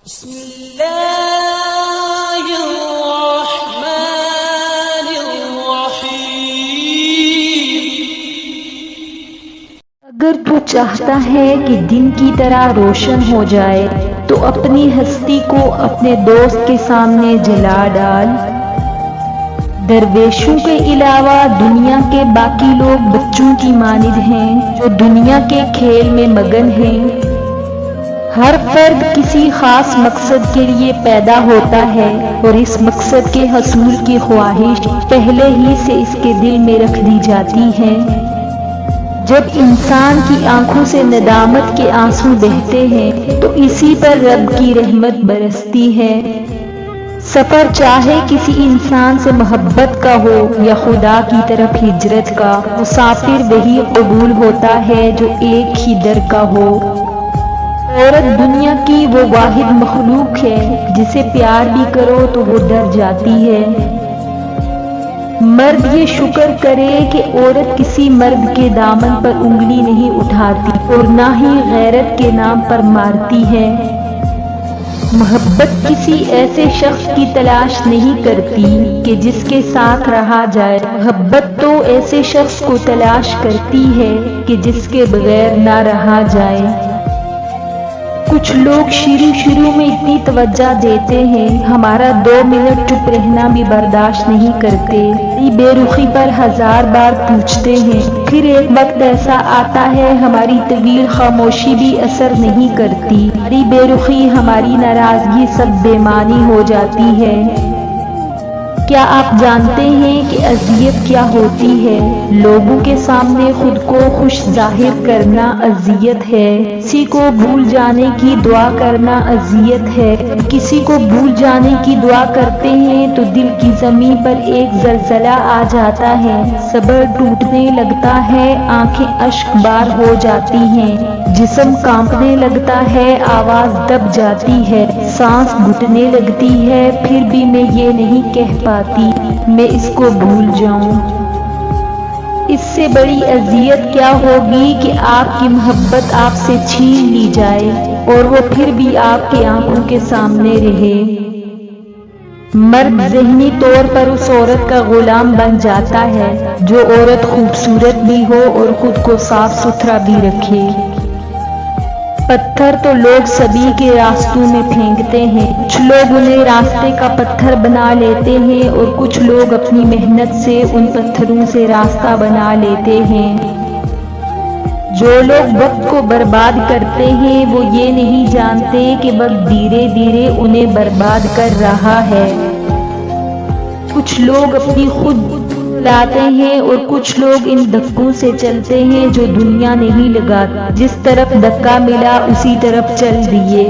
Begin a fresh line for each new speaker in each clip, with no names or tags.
بسم اللہ الرحمن الرحیم۔
اگر تو چاہتا ہے کہ دن کی طرح روشن ہو جائے تو اپنی ہستی کو اپنے دوست کے سامنے جلا ڈال۔ درویشوں کے علاوہ دنیا کے باقی لوگ بچوں کی مانند ہیں جو دنیا کے کھیل میں مگن ہیں۔ ہر فرد کسی خاص مقصد کے لیے پیدا ہوتا ہے اور اس مقصد کے حصول کی خواہش پہلے ہی سے اس کے دل میں رکھ دی جاتی ہے۔ جب انسان کی آنکھوں سے ندامت کے آنسو بہتے ہیں تو اسی پر رب کی رحمت برستی ہے۔ سفر چاہے کسی انسان سے محبت کا ہو یا خدا کی طرف ہجرت کا، مسافر وہی قبول ہوتا ہے جو ایک ہی در کا ہو۔ عورت دنیا کی وہ واحد مخلوق ہے جسے پیار بھی کرو تو وہ ڈر جاتی ہے۔ مرد یہ شکر کرے کہ عورت کسی مرد کے دامن پر انگلی نہیں اٹھاتی اور نہ ہی غیرت کے نام پر مارتی ہے۔ محبت کسی ایسے شخص کی تلاش نہیں کرتی کہ جس کے ساتھ رہا جائے، محبت تو ایسے شخص کو تلاش کرتی ہے کہ جس کے بغیر نہ رہا جائے۔ کچھ لوگ شروع میں اتنی توجہ دیتے ہیں، ہمارا 2 منٹ چپ رہنا بھی برداشت نہیں کرتے، بے رخی پر 1000 بار پوچھتے ہیں۔ پھر ایک وقت ایسا آتا ہے ہماری طویل خاموشی بھی اثر نہیں کرتی، ہماری بے رخی، ہماری ناراضگی سب بے معنی ہو جاتی ہے۔ کیا آپ جانتے ہیں کہ اذیت کیا ہوتی ہے؟ لوگوں کے سامنے خود کو خوش ظاہر کرنا اذیت ہے۔ کسی کو بھول جانے کی دعا کرنا اذیت ہے۔ کسی کو بھول جانے کی دعا کرتے ہیں تو دل کی زمین پر ایک زلزلہ آ جاتا ہے، صبر ٹوٹنے لگتا ہے، آنکھیں اشک بار ہو جاتی ہیں، جسم کانپنے لگتا ہے، آواز دب جاتی ہے، سانس گھٹنے لگتی ہے، پھر بھی میں یہ نہیں کہہ پاتی میں اس کو بھول جاؤں۔ اس سے بڑی اذیت کیا ہوگی کہ آپ کی محبت آپ سے چھین لی جائے اور وہ پھر بھی آپ کی آنکھوں کے سامنے رہے۔ مرد ذہنی طور پر اس عورت کا غلام بن جاتا ہے جو عورت خوبصورت بھی ہو اور خود کو صاف ستھرا بھی رکھے۔ پتھر تو لوگ سبھی کے راستوں میں پھینکتے ہیں، کچھ لوگ انہیں راستے کا پتھر بنا لیتے ہیں اور کچھ لوگ اپنی محنت سے ان پتھروں سے راستہ بنا لیتے ہیں۔ جو لوگ وقت کو برباد کرتے ہیں وہ یہ نہیں جانتے کہ وقت دھیرے دھیرے انہیں برباد کر رہا ہے۔ کچھ لوگ اپنی خود لاتے ہیں اور کچھ لوگ ان دھکوں سے چلتے ہیں جو دنیا نہیں لگاتی، جس طرف دھکا ملا اسی طرف چل دیے۔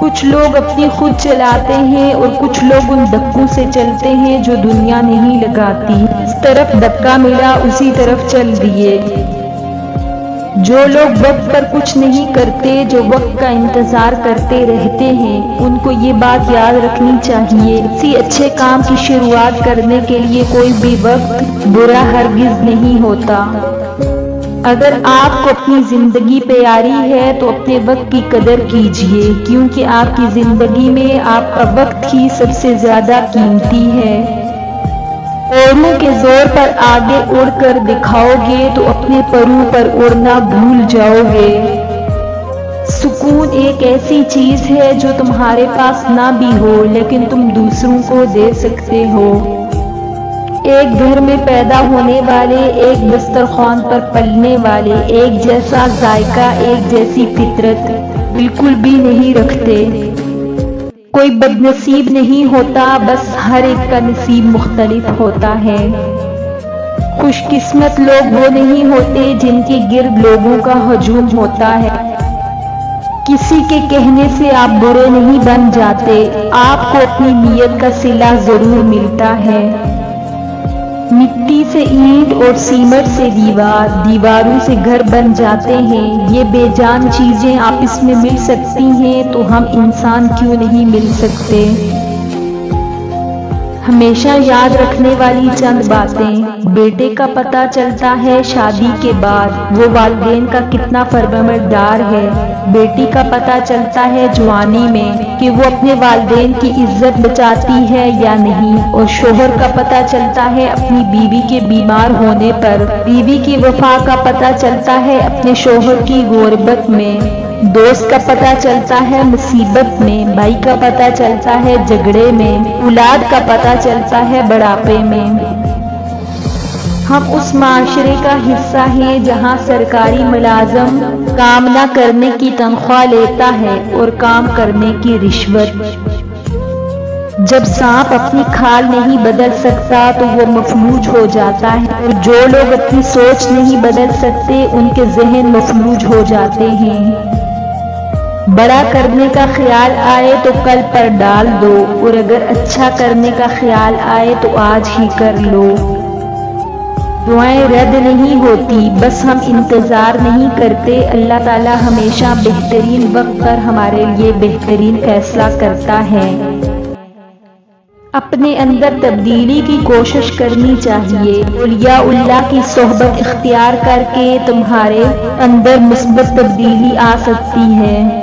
کچھ لوگ اپنی خود چلاتے ہیں اور کچھ لوگ ان دھکوں سے چلتے ہیں جو دنیا نہیں لگاتی، جس طرف دھکا ملا اسی طرف چل دیے۔ جو لوگ وقت پر کچھ نہیں کرتے، جو وقت کا انتظار کرتے رہتے ہیں، ان کو یہ بات یاد رکھنی چاہیے، کسی اچھے کام کی شروعات کرنے کے لیے کوئی بھی وقت برا ہرگز نہیں ہوتا۔ اگر آپ کو اپنی زندگی پیاری ہے تو اپنے وقت کی قدر کیجیے، کیونکہ آپ کی زندگی میں آپ کا وقت ہی سب سے زیادہ قیمتی ہے۔ اوروں کے زور پر آگے اڑ کر دکھاؤ گے تو اپنے پروں پر اڑنا بھول جاؤ گے۔ سکون ایک ایسی چیز ہے جو تمہارے پاس نہ بھی ہو لیکن تم دوسروں کو دے سکتے ہو۔ ایک گھر میں پیدا ہونے والے، ایک دسترخوان پر پلنے والے، ایک جیسا ذائقہ، ایک جیسی فطرت بالکل بھی نہیں رکھتے۔ کوئی بد نصیب نہیں ہوتا، بس ہر ایک کا نصیب مختلف ہوتا ہے۔ خوش قسمت لوگ وہ نہیں ہوتے جن کے گرد لوگوں کا ہجوم ہوتا ہے۔ کسی کے کہنے سے آپ برے نہیں بن جاتے، آپ کو اپنی نیت کا صلہ ضرور ملتا ہے۔ مٹی سے اینٹ اور سیمنٹ سے دیوار، دیواروں سے گھر بن جاتے ہیں۔ یہ بے جان چیزیں آپس میں مل سکتی ہیں تو ہم انسان کیوں نہیں مل سکتے؟ ہمیشہ یاد رکھنے والی چند باتیں۔ بیٹے کا پتہ چلتا ہے شادی کے بعد وہ والدین کا کتنا فرمانبردار ہے۔ بیٹی کا پتہ چلتا ہے جوانی میں کہ وہ اپنے والدین کی عزت بچاتی ہے یا نہیں، اور شوہر کا پتہ چلتا ہے اپنی بیوی کے بیمار ہونے پر۔ بیوی کی وفا کا پتہ چلتا ہے اپنے شوہر کی غربت میں۔ دوست کا پتہ چلتا ہے مصیبت میں۔ بھائی کا پتہ چلتا ہے جھگڑے میں۔ اولاد کا پتہ چلتا ہے بڑھاپے میں۔ ہم اس معاشرے کا حصہ ہیں جہاں سرکاری ملازم کام نہ کرنے کی تنخواہ لیتا ہے اور کام کرنے کی رشوت۔ جب سانپ اپنی کھال نہیں بدل سکتا تو وہ مفلوج ہو جاتا ہے، اور جو لوگ اپنی سوچ نہیں بدل سکتے ان کے ذہن مفلوج ہو جاتے ہیں۔ بڑا کرنے کا خیال آئے تو کل پر ڈال دو، اور اگر اچھا کرنے کا خیال آئے تو آج ہی کر لو۔ دعائیں رد نہیں ہوتی، بس ہم انتظار نہیں کرتے۔ اللہ تعالیٰ ہمیشہ بہترین وقت پر ہمارے لیے بہترین فیصلہ کرتا ہے۔ اپنے اندر تبدیلی کی کوشش کرنی چاہیے۔ اولیاء اللہ کی صحبت اختیار کر کے تمہارے اندر مثبت تبدیلی آ سکتی ہے۔